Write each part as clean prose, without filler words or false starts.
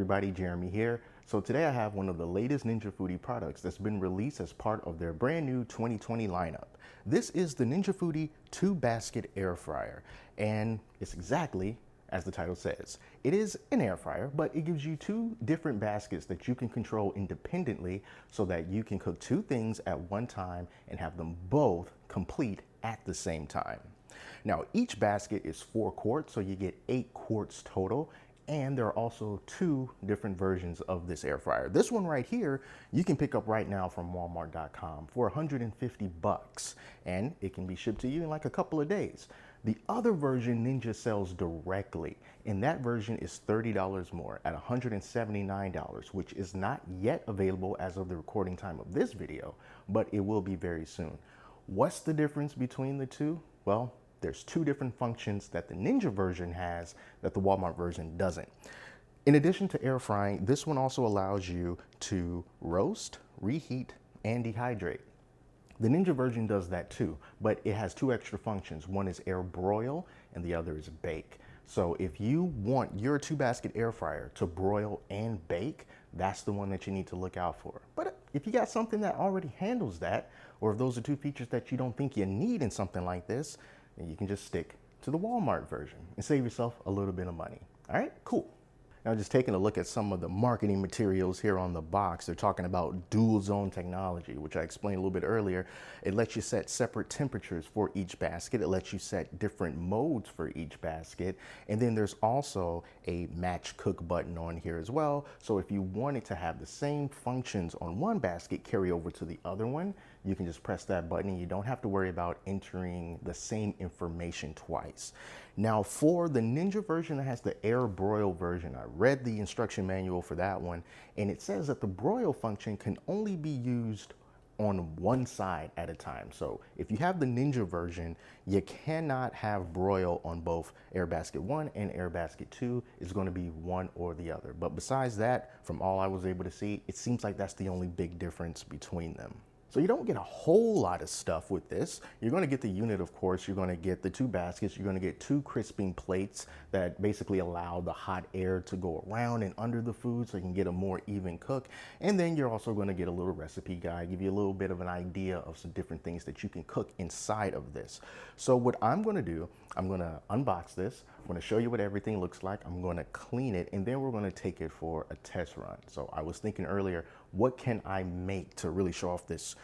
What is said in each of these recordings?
everybody, Jeremy here. So today I have one of the latest Ninja Foodi products that's been released as part of their brand new 2020 lineup. This is the Ninja Foodi 2-basket air fryer, and it's exactly as the title says. It is an air fryer, but it gives you two different baskets that you can control independently so that you can cook two things at one time and have them both complete at the same time. Now, each basket is 4 quarts, so you get 8 quarts total. And there are also 2 different versions of this air fryer. This one right here, you can pick up right now from Walmart.com for 150 bucks, and it can be shipped to you in like a couple of days. The other version Ninja sells directly, and that version is $30 more at $179, which is not yet available as of the recording time of this video, but it will be very soon. What's the difference between the two? Well, there's 2 different functions that the Ninja version has that the Walmart version doesn't. In addition to air frying, this one also allows you to roast, reheat, and dehydrate. The Ninja version does that too, but it has 2 extra functions. One is air broil and the other is bake. So if you want your 2-basket air fryer to broil and bake, that's the one that you need to look out for. But if you got something that already handles that, or if those are 2 features that you don't think you need in something like this, then you can just stick to the Walmart version and save yourself a little bit of money. All right, cool. Now, just taking a look at some of the marketing materials here on the box, they're talking about DualZone technology, which I explained a little bit earlier. It lets you set separate temperatures for each basket. It lets you set different modes for each basket. And then there's also a match cook button on here as well. So if you wanted to have the same functions on one basket carry over to the other one, you can just press that button and you don't have to worry about entering the same information twice. Now, for the Ninja version that has the air broil version, I read the instruction manual for that one, and it says that the broil function can only be used on one side at a time. So if you have the Ninja version, you cannot have broil on both Air Basket 1 and Air Basket 2. It's going to be one or the other. But besides that, from all I was able to see, it seems like that's the only big difference between them. So you don't get a whole lot of stuff with this. You're going to get the unit, of course. You're going to get the 2 baskets. You're going to get 2 crisping plates that basically allow the hot air to go around and under the food so you can get a more even cook. And then you're also going to get a little recipe guide, give you a little bit of an idea of some different things that you can cook inside of this. So what I'm going to do, I'm going to unbox this. I'm going to show you what everything looks like. I'm going to clean it, and then we're going to take it for a test run. So I was thinking earlier, what can I make to really show off this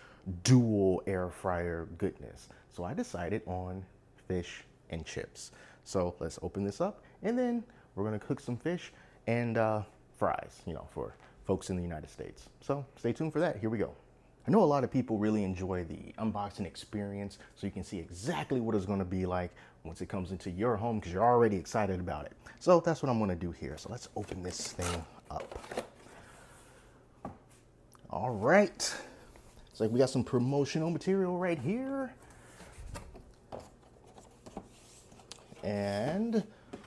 dual air fryer goodness? So I decided on fish and chips. So let's open this up, and then we're going to cook some fish and fries, you know, for folks in the United States. So stay tuned for that. Here we go. I know a lot of people really enjoy the unboxing experience, so you can see exactly what it's going to be like once it comes into your home because you're already excited about it. So that's what I'm going to do here. So let's open this thing up. All right. It's like we got some promotional material right here. And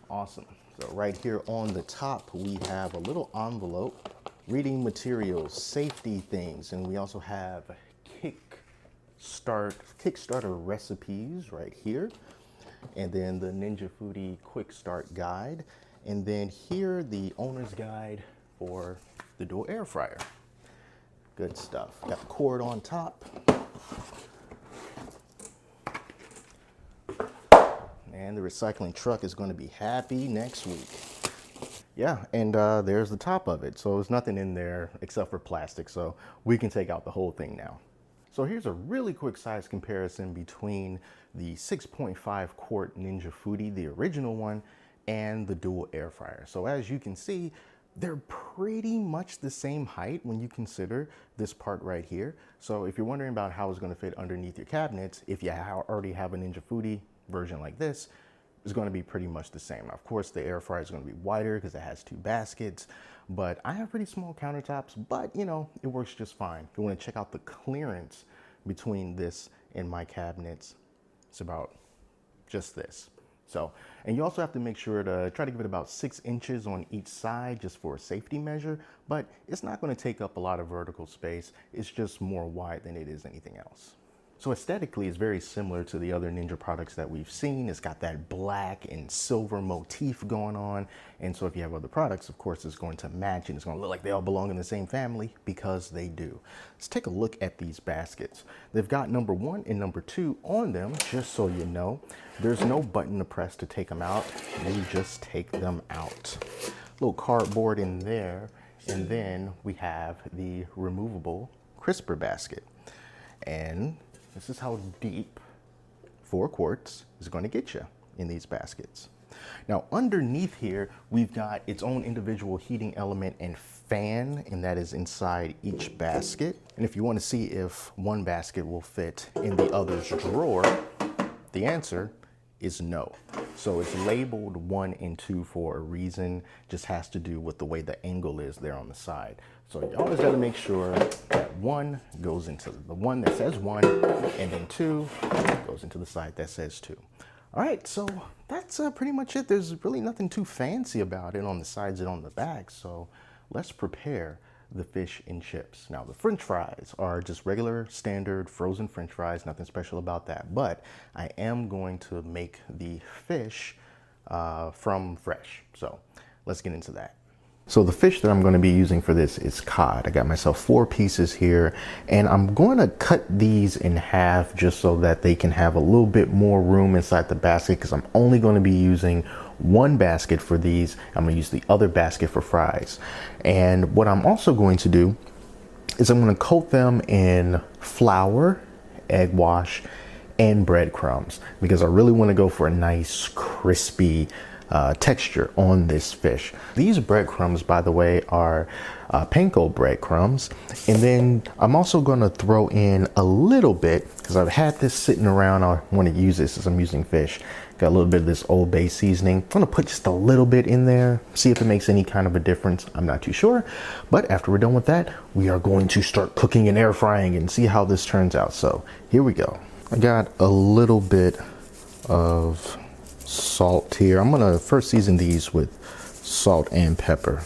awesome. So right here on the top, we have a little envelope. Reading materials, safety things, and we also have Kickstarter recipes right here, and then the Ninja Foodi Quick Start Guide, and then here the owner's guide for the dual air fryer. Good stuff. Got the cord on top, and the recycling truck is going to be happy next week. Yeah, and there's the top of it. So there's nothing in there except for plastic, so we can take out the whole thing now. So here's a really quick size comparison between the 6.5 quart Ninja Foodi, the original one, and the dual air fryer. So as you can see, they're pretty much the same height when you consider this part right here. So if you're wondering about how it's going to fit underneath your cabinets, if you already have a Ninja Foodi version like this, is going to be pretty much the same. Of course, the air fryer is going to be wider because it has 2 baskets, but I have pretty small countertops, but you know, it works just fine. If you want to check out the clearance between this and my cabinets, it's about just this. So, and you also have to make sure to try to give it about 6 inches on each side just for a safety measure, but it's not going to take up a lot of vertical space. It's just more wide than it is anything else. So aesthetically, it's very similar to the other Ninja products that we've seen. It's got that black and silver motif going on. And so if you have other products, of course, it's going to match and it's going to look like they all belong in the same family, because they do. Let's take a look at these baskets. They've got number 1 and number 2 on them, just so you know. There's no button to press to take them out. You just take them out. Little cardboard in there. And then we have the removable crisper basket. And this is how deep 4 quarts is going to get you in these baskets. Now underneath here, we've got its own individual heating element and fan, and that is inside each basket. And if you want to see if one basket will fit in the other's drawer, the answer is no. So it's labeled 1 and 2 for a reason. Just has to do with the way the angle is there on the side. So you always got to make sure that 1 goes into the one that says 1, and then 2 goes into the side that says 2. All right, so that's pretty much it. There's really nothing too fancy about it on the sides and on the back. So let's prepare the fish and chips. Now the French fries are just regular standard frozen French fries, nothing special about that. But I am going to make the fish from fresh. So let's get into that. So the fish that I'm going to be using for this is cod. I got myself 4 pieces here, and I'm going to cut these in half just so that they can have a little bit more room inside the basket, because I'm only going to be using 1 basket for these. I'm going to use the other basket for fries. And what I'm also going to do is I'm going to coat them in flour, egg wash, and breadcrumbs, because I really want to go for a nice crispy texture on this fish. These breadcrumbs, by the way, are panko breadcrumbs. And then I'm also going to throw in a little bit, because I've had this sitting around. I want to use this as I'm using fish. Got a little bit of this Old Bay seasoning. I'm going to put just a little bit in there, see if it makes any kind of a difference. I'm not too sure. But after we're done with that, we are going to start cooking and air frying and see how this turns out. So here we go. I got a little bit of salt here. I'm gonna first season these with salt and pepper.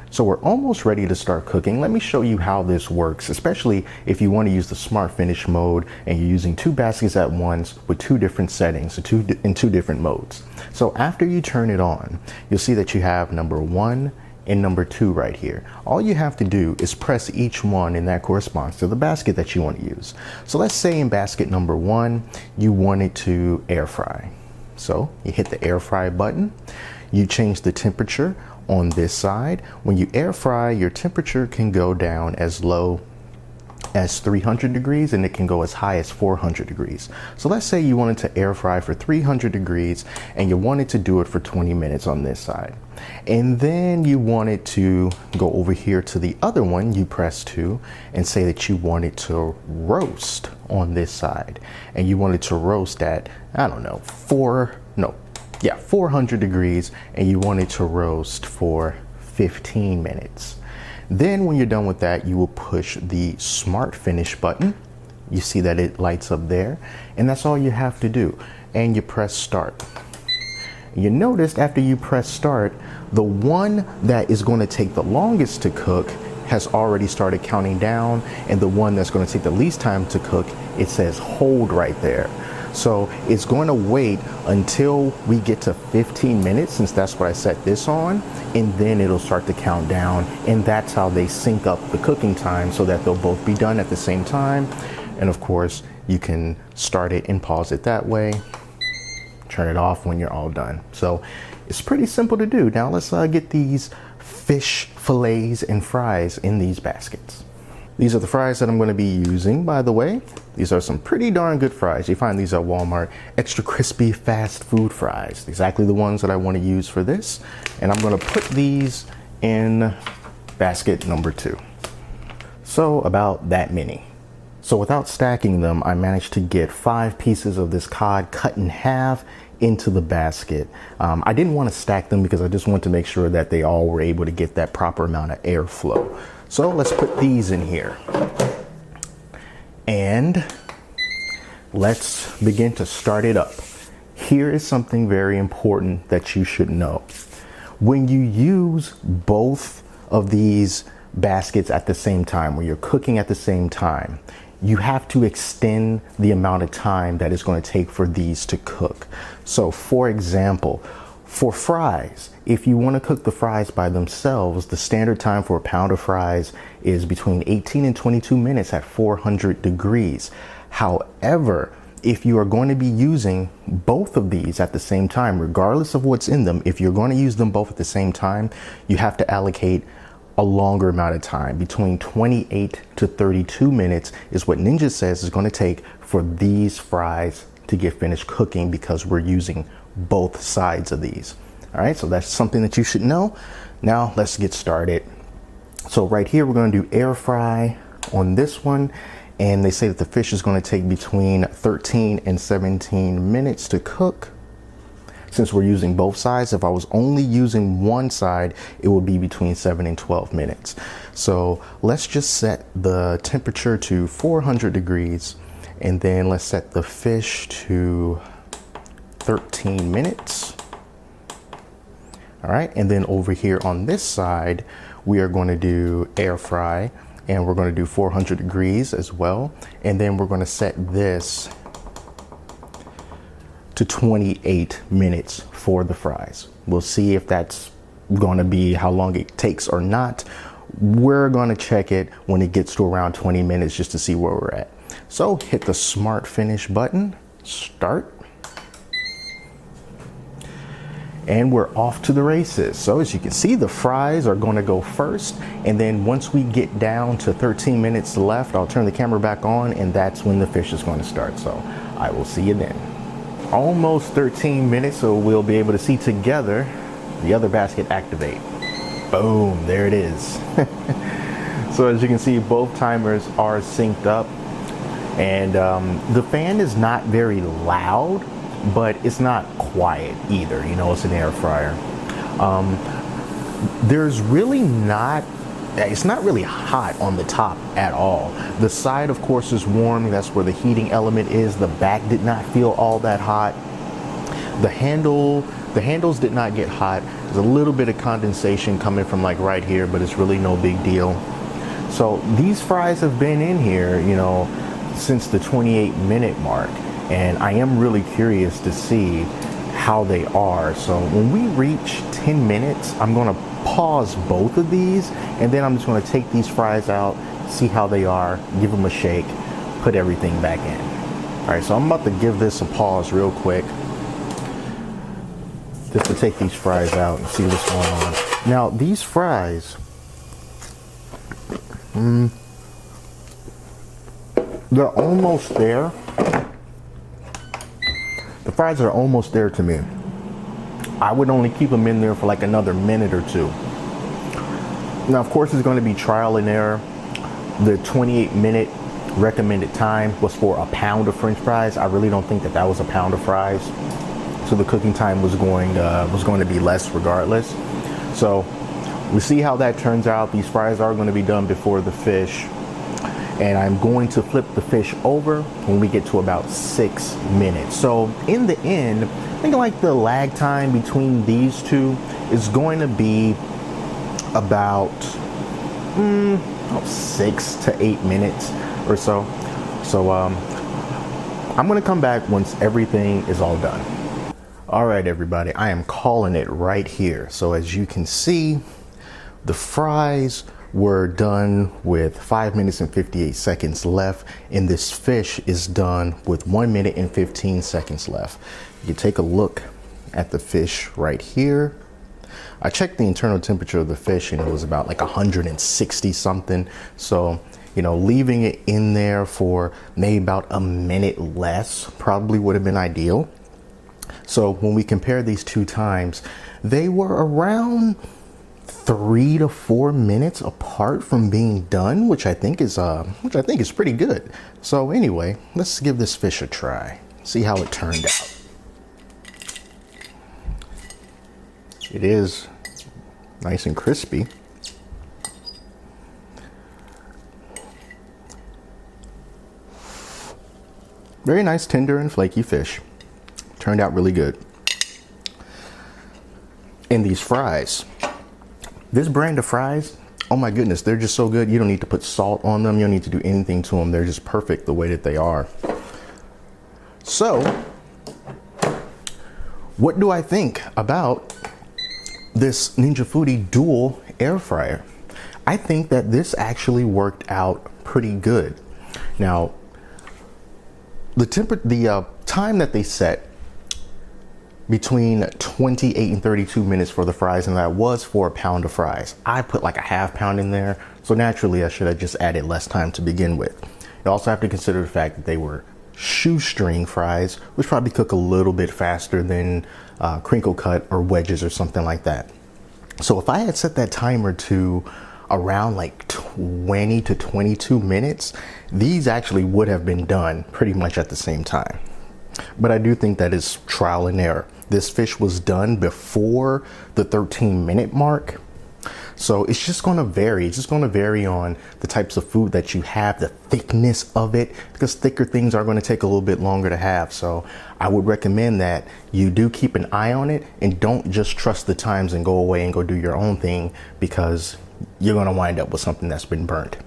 So we're almost ready to start cooking. Let me show you how this works, especially if you want to use the smart finish mode and you're using 2 baskets at once with 2 different settings, so in 2 different modes. So after you turn it on, you'll see that you have number 1 and number 2 right here. All you have to do is press each one, and that corresponds to the basket that you want to use. So let's say in basket number 1, you wanted to air fry. So you hit the air fry button, you change the temperature on this side. When you air fry, your temperature can go down as low as 300 degrees, and it can go as high as 400 degrees. So let's say you wanted to air fry for 300 degrees and you wanted to do it for 20 minutes on this side. And then you wanted to go over here to the other one, you press 2 and say that you wanted to roast on this side. And you wanted to roast at, I don't know, 400 degrees, and you wanted to roast for 15 minutes. Then when you're done with that, you will push the smart finish button. You see that it lights up there, and that's all you have to do. And you press start. You noticed after you press start, the one that is going to take the longest to cook has already started counting down, and the one that's going to take the least time to cook, it says hold right there. So it's going to wait until we get to 15 minutes, since that's what I set this on, and then it'll start to count down, and that's how they sync up the cooking time so that they'll both be done at the same time. And of course, you can start it and pause it that way, turn it off when you're all done. So it's pretty simple to do. Now let's get these fish fillets and fries in these baskets. These are the fries that I'm going to be using, by the way. These are some pretty darn good fries. You find these at Walmart, extra crispy fast food fries. Exactly the ones that I want to use for this. And I'm going to put these in basket number 2. So about that many. So without stacking them, I managed to get 5 pieces of this cod cut in half into the basket. I didn't want to stack them because I just wanted to make sure that they all were able to get that proper amount of airflow. So let's put these in here. And let's begin to start it up. Here is something very important that you should know. When you use both of these baskets at the same time, when you're cooking at the same time, you have to extend the amount of time that it's going to take for these to cook. So for example, for fries, if you want to cook the fries by themselves, the standard time for a pound of fries is between 18 and 22 minutes at 400 degrees. However, if you are going to be using both of these at the same time, regardless of what's in them, if you're going to use them both at the same time, you have to allocate a longer amount of time. Between 28 to 32 minutes is what Ninja says is going to take for these fries to get finished cooking, because we're using both sides of these. All right, so that's something that you should know. Now let's get started. So right here, we're going to do air fry on this one. And they say that the fish is going to take between 13 and 17 minutes to cook. Since we're using both sides, if I was only using one side, it would be between 7 and 12 minutes. So let's just set the temperature to 400 degrees, and then let's set the fish to 13 minutes. All right, and then over here on this side, we are going to do air fry, and we're going to do 400 degrees as well. And then we're going to set this to 28 minutes for the fries. We'll see if that's going to be how long it takes or not. We're going to check it when it gets to around 20 minutes just to see where we're at. So hit the smart finish button, start. And we're off to the races. So as you can see, the fries are going to go first. And then once we get down to 13 minutes left, I'll turn the camera back on, and that's when the fish is going to start. So I will see you then. Almost 13 minutes, so we'll be able to see together the other basket activate. Boom, there it is. So as you can see, both timers are synced up, and the fan is not very loud, but it's not quiet either. You know, it's an air fryer. There's really not, it's not really hot on the top at all. The side, of course, is warm. That's where the heating element is. The back did not feel all that hot. The handles did not get hot. There's a little bit of condensation coming from like right here, but it's really no big deal. So these fries have been in here, you know, since the 28-minute mark. And I am really curious to see how they are. So when we reach 10 minutes, I'm gonna pause both of these, and then I'm just gonna take these fries out, see how they are, give them a shake, put everything back in. All right, so I'm about to give this a pause real quick, just to take these fries out and see what's going on. Now, these fries, they're almost there. The fries are almost there to me. I would only keep them in there for like another minute or two. Now, of course, it's going to be trial and error. The 28-minute recommended time was for a pound of French fries. I really don't think that that was a pound of fries. So the cooking time was going to be less regardless. So we see how that turns out. These fries are going to be done before the fish. And I'm going to flip the fish over when we get to about 6 minutes. So in the end, I think like the lag time between these two is going to be about 6 to 8 minutes or so. So I'm gonna come back once everything is all done. All right, everybody, I am calling it right here. So as you can see, the fries were done with 5 minutes and 58 seconds left, and this fish is done with 1 minute and 15 seconds left. You can take a look at the fish right here. I checked the internal temperature of the fish, and it was about like 160 something. So, you know, leaving it in there for maybe about a minute less probably would have been ideal. So when we compare these two times, they were around 3 to 4 minutes apart from being done, which I think is pretty good. So anyway, let's give this fish a try. See how it turned out. It is nice and crispy. Very nice, tender and flaky fish. Turned out really good. And these fries, this brand of fries, oh my goodness, they're just so good. You don't need to put salt on them. You don't need to do anything to them. They're just perfect the way that they are. So, what do I think about this Ninja Foodi dual air fryer? I think that this actually worked out pretty good. Now, the time that they set between 28 and 32 minutes for the fries, and that was for a pound of fries. I put like a half pound in there, so naturally I should have just added less time to begin with. You also have to consider the fact that they were shoestring fries, which probably cook a little bit faster than crinkle cut or wedges or something like that. So if I had set that timer to around like 20 to 22 minutes, these actually would have been done pretty much at the same time. But I do think that is trial and error. This fish was done before the 13-minute mark. So it's just going to vary. It's just going to vary on the types of food that you have, the thickness of it, because thicker things are going to take a little bit longer to have. So I would recommend that you do keep an eye on it and don't just trust the times and go away and go do your own thing, because you're going to wind up with something that's been burnt.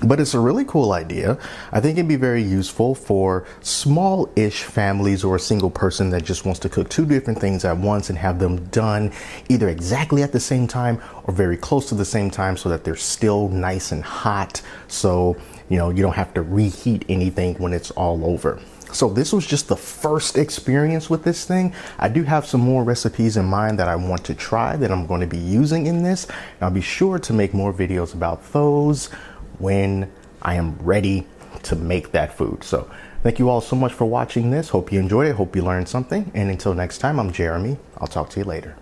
But it's a really cool idea. I think it'd be very useful for small-ish families or a single person that just wants to cook two different things at once and have them done either exactly at the same time or very close to the same time, so that they're still nice and hot. So, you know, you don't have to reheat anything when it's all over. So this was just the first experience with this thing. I do have some more recipes in mind that I want to try that I'm going to be using in this. And I'll be sure to make more videos about those when I am ready to make that food. So thank you all so much for watching this. Hope you enjoyed it. Hope you learned something. And until next time, I'm Jeremy. I'll talk to you later.